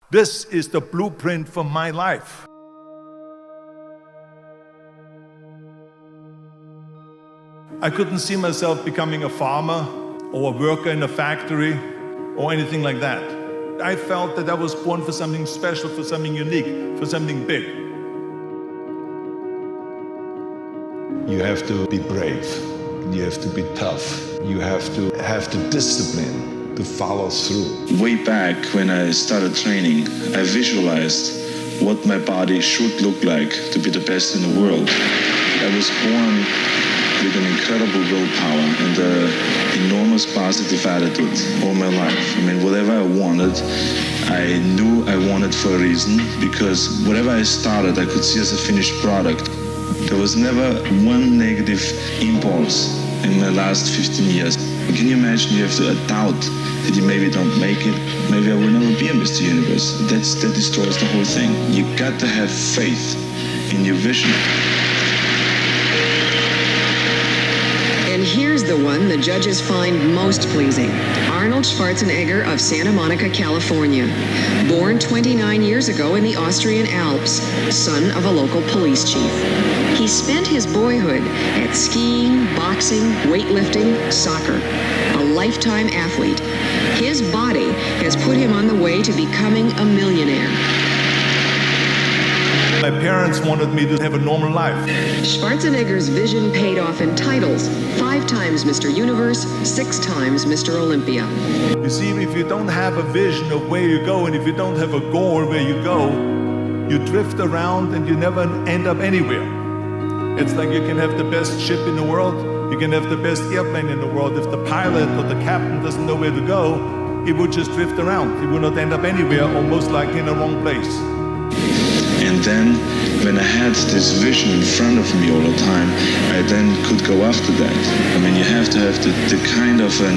This is the blueprint for my life. I couldn't see myself becoming a farmer or a worker in a factory or anything like that. I felt that I was born for something special, for something unique, for something big. You have to be brave. You have to be tough. You have to have the discipline to follow through. Way back when I started training, I visualized what my body should look like to be the best in the world. I was born with an incredible willpower and an enormous positive attitude all my life. I mean, whatever I wanted, I knew I wanted for a reason, because whatever I started, I could see as a finished product. There was never one negative impulse in my last 15 years. Can you imagine you have to doubt that you maybe don't make it? Maybe I will never be a Mr. Universe. That destroys the whole thing. You got to have faith in your vision. And here's the one the judges find most pleasing. Arnold Schwarzenegger of Santa Monica, California. Born 29 years ago in the Austrian Alps, son of a local police chief. He spent his boyhood at skiing, boxing, weightlifting, soccer. A lifetime athlete. His body has put him on the way to becoming a millionaire. My parents wanted me to have a normal life. Schwarzenegger's vision paid off in titles. 5 times Mr. Universe, 6 times Mr. Olympia. You see, if you don't have a vision of where you go, and if you don't have a goal where you go, you drift around and you never end up anywhere. It's like you can have the best ship in the world, you can have the best airplane in the world. If the pilot or the captain doesn't know where to go, it would just drift around. It would not end up anywhere, or most likely in the wrong place. And then, when I had this vision in front of me all the time, I then could go after that. I mean, you have to have the kind of a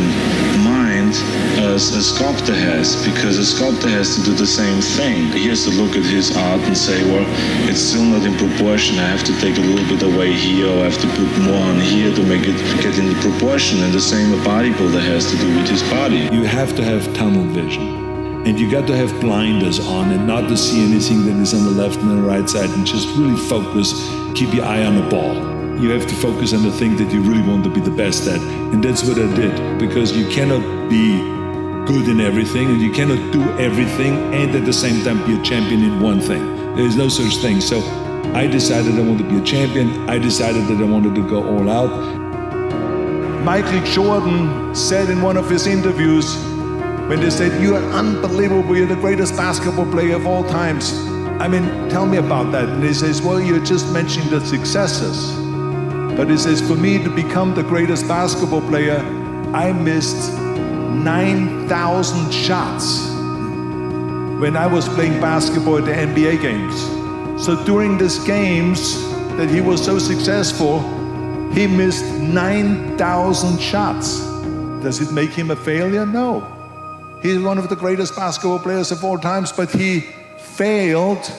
mind as a sculptor has, because a sculptor has to do the same thing. He has to look at his art and say, well, it's still not in proportion. I have to take a little bit away here, or I have to put more on here to make it get into proportion. And the same a bodybuilder has to do with his body. You have to have tunnel vision. And you got to have blinders on and not to see anything that is on the left and the right side, and just really focus, keep your eye on the ball. You have to focus on the thing that you really want to be the best at. And that's what I did, because you cannot be good in everything and you cannot do everything and at the same time be a champion in one thing. There is no such thing. So I decided I wanted to be a champion. I decided that I wanted to go all out. Michael Jordan said in one of his interviews, when they said, "You are unbelievable, you're the greatest basketball player of all times." I mean, tell me about that. And he says, well, you're just mentioning the successes. But he says, for me to become the greatest basketball player, I missed 9,000 shots when I was playing basketball at the NBA games. So during these games that he was so successful, he missed 9,000 shots. Does it make him a failure? No. He's one of the greatest basketball players of all times, but he failed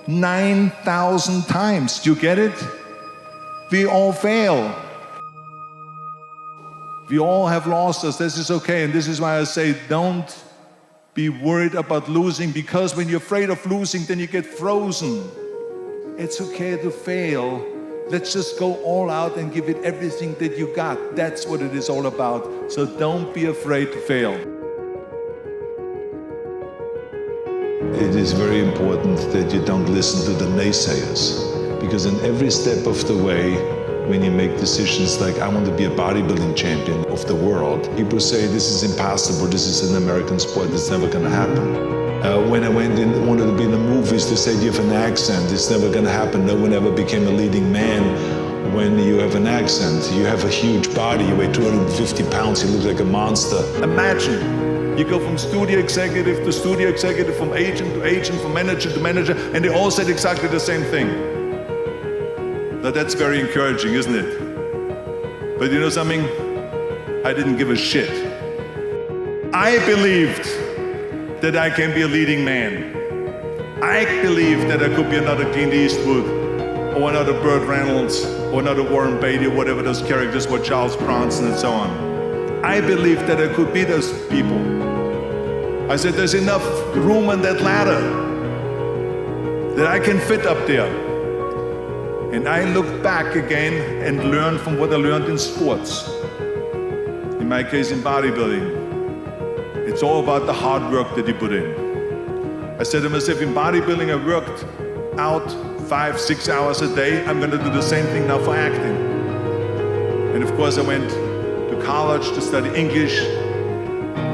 9,000 times. Do you get it? We all fail. We all have losses. This is okay. And this is why I say don't be worried about losing, because when you're afraid of losing, then you get frozen. It's okay to fail. Let's just go all out and give it everything that you got. That's what it is all about. So don't be afraid to fail. It is very important that you don't listen to the naysayers, because in every step of the way, when you make decisions like, I want to be a bodybuilding champion of the world, people say, this is impossible, this is an American sport, it's never going to happen. When I wanted to be in the movies, they said, you have an accent, it's never going to happen. No one ever became a leading man when you have an accent. You have a huge body, you weigh 250 pounds, you look like a monster. Imagine. You go from studio executive to studio executive, from agent to agent, from manager to manager, and they all said exactly the same thing. Now that's very encouraging, isn't it? But you know something? I didn't give a shit. I believed that I can be a leading man. I believed that I could be another Clint Eastwood, or another Burt Reynolds, or another Warren Beatty, or whatever those characters were, Charles Bronson and so on. I believed that I could be those people. I said, there's enough room on that ladder that I can fit up there. And I looked back again and learned from what I learned in sports. In my case, in bodybuilding. It's all about the hard work that you put in. I said to myself, in bodybuilding, I worked out 5-6 hours a day. I'm gonna do the same thing now for acting. And of course, I went to college to study English,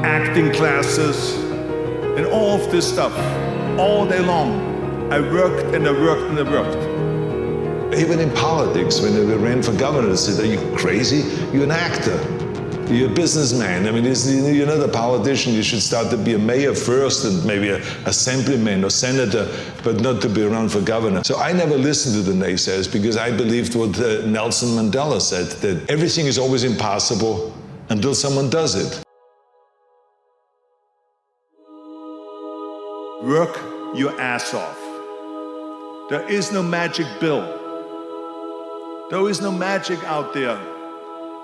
acting classes, and all of this stuff, all day long. I worked and I worked and I worked. Even in politics, when I ran for governor, they said, are you crazy? You're an actor. You're a businessman. I mean, you're not a politician. You should start to be a mayor first and maybe an assemblyman or senator, but not to be around for governor. So I never listened to the naysayers because I believed what Nelson Mandela said, that everything is always impossible until someone does it. Work your ass off. There is no magic bill. There is no magic out there.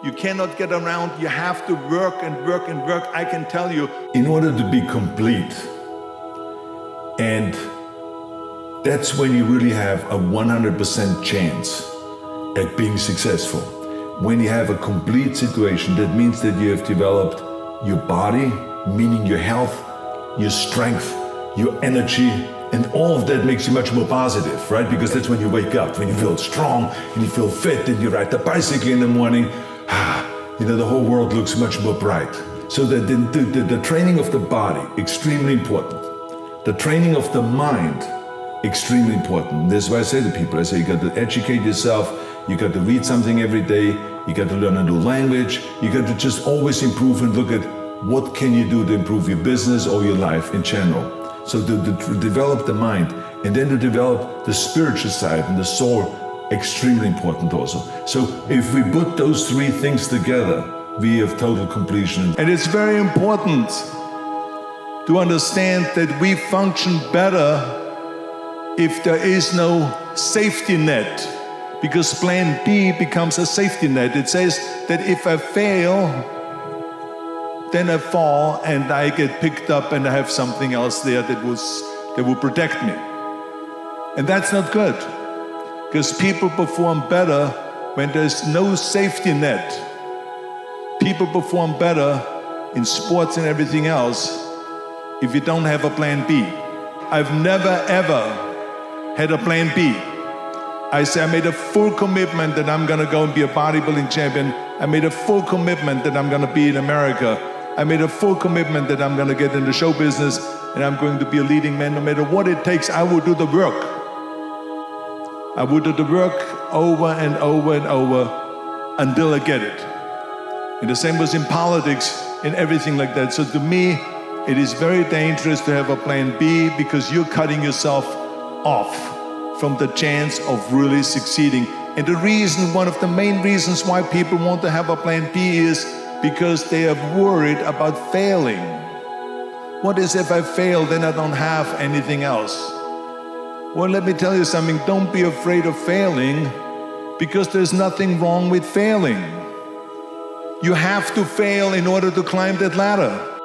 You cannot get around. You have to work and work and work. I can tell you. In order to be complete, and that's when you really have a 100% chance at being successful. When you have a complete situation, that means that you have developed your body, meaning your health, your strength, your energy, and all of that makes you much more positive, right? Because that's when you wake up, when you feel strong and you feel fit and you ride the bicycle in the morning, the whole world looks much more bright. So the training of the body, extremely important. The training of the mind, extremely important. That's why I say to people, I say, you got to educate yourself, you got to read something every day, you got to learn a new language, you got to just always improve and look at what can you do to improve your business or your life in general. So to develop the mind, and then to develop the spiritual side and the soul, extremely important also. So if we put those three things together, we have total completion. And it's very important to understand that we function better if there is no safety net, because plan B becomes a safety net. It says that if I fail, then I fall and I get picked up and I have something else there that will protect me. And that's not good, because people perform better when there's no safety net. People perform better in sports and everything else if you don't have a plan B. I've never ever had a plan B. I say I made a full commitment that I'm gonna go and be a bodybuilding champion. I made a full commitment that I'm gonna be in America. I made a full commitment that I'm going to get in the show business and I'm going to be a leading man. No matter what it takes, I will do the work. I will do the work over and over and over until I get it. And the same was in politics and everything like that. So to me, it is very dangerous to have a plan B, because you're cutting yourself off from the chance of really succeeding. And the reason, one of the main reasons why people want to have a plan B is because they are worried about failing. What is if I fail, then I don't have anything else? Well, let me tell you something, don't be afraid of failing, because there's nothing wrong with failing. You have to fail in order to climb that ladder.